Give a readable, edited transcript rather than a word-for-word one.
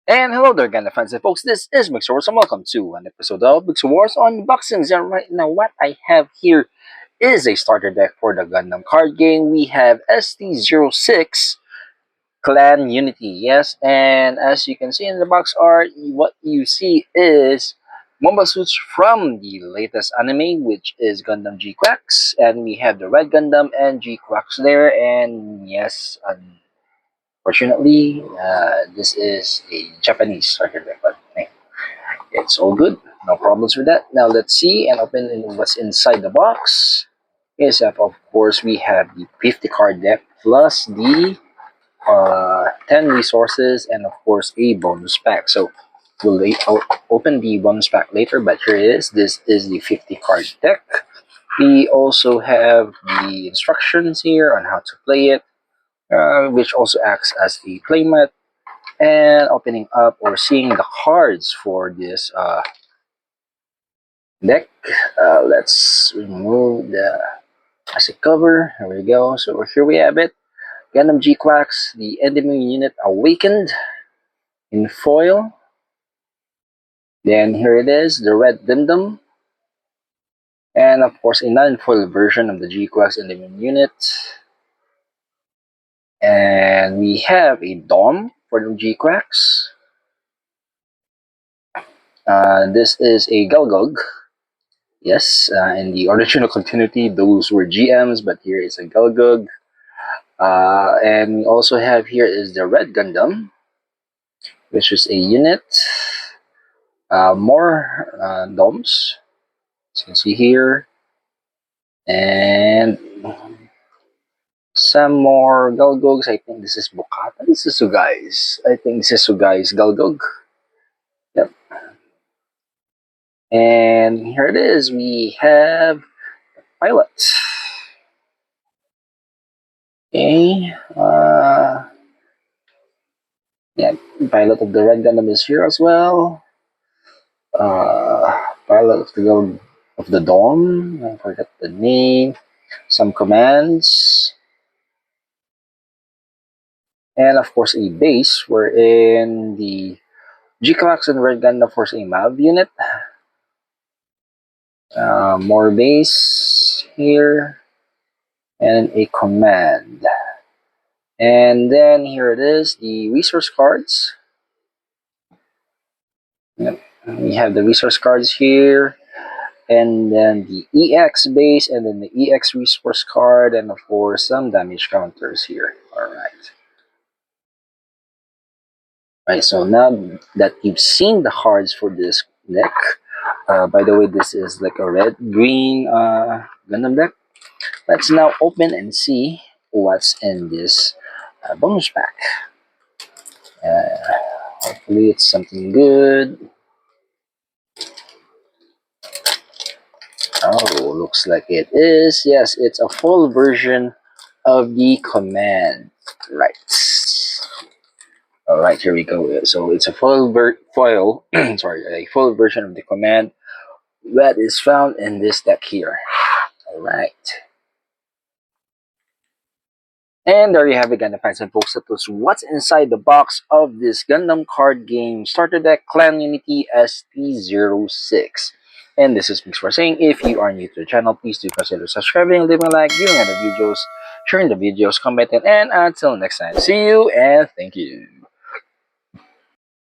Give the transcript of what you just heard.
And hello there again, fans and folks. This is Mix Wars, and welcome to an episode of Mix Wars Unboxings. And right now, what I have here is a starter deck for the Gundam card game. We have ST06 Clan Unity, yes. And as you can see in the box art, what you see is mobile suits from the latest anime, which is Gundam G-Quacks. And we have the Red Gundam and G-Quacks there. And yes, fortunately, this is a Japanese starter deck, but hey, it's all good. No problems with that. Now let's see and open what's inside the box. Yes, of course, we have the 50 card deck plus the 10 resources and, of course, a bonus pack. So I'll open the bonus pack later, but here it is. This is the 50 card deck. We also have the instructions here on how to play it, which also acts as a playmat, and opening up or seeing the cards for this deck. Let's remove the plastic cover. Here we go. So here we have it. Gundam G-Quacks, the enemy unit awakened in foil. Then here it is, the Red Gundam. And of course, a non-foil version of the G-Quacks enemy unit. And we have a Dom for the G-Quacks. This is a Galgog. Yes, in the original continuity, those were GMs, but here is a Galgog. And we also have here is the Red Gundam, which is a unit. More DOMs, as you can see here. And some more Galgogs. I think this is Bukata. This is Sugai's. I think this is Sugai's Galgog. Yep. And here it is. We have Pilot. Okay. Yeah, Pilot of the Red Gundam is here as well. Pilot of the Dawn. I forgot the name. Some commands. And of course a base wherein the G-Quacks and Red Gundam force a MAV unit. More base here. And a command. And then here it is, the resource cards. Yep. We have the resource cards here. And then the EX base, and then the EX resource card, and of course some damage counters here. Alright. Right, so now that you've seen the cards for this deck, by the way, this is like a red-green Gundam deck. Let's now open and see what's in this bonus pack. Hopefully it's something good. Oh, looks like it is. Yes, it's a full version of the command. Right. All right, here we go. So it's a foil, sorry, a full version of the command that is found in this deck here. All right. And there you have it, Gundam fans and folks. That was what's inside the box of this Gundam card game starter deck Clan Unity ST06. And this is Mix for saying, if you are new to the channel, please do consider subscribing, leaving a like, viewing other videos, sharing the videos, commenting, and until next time, see you and thank you.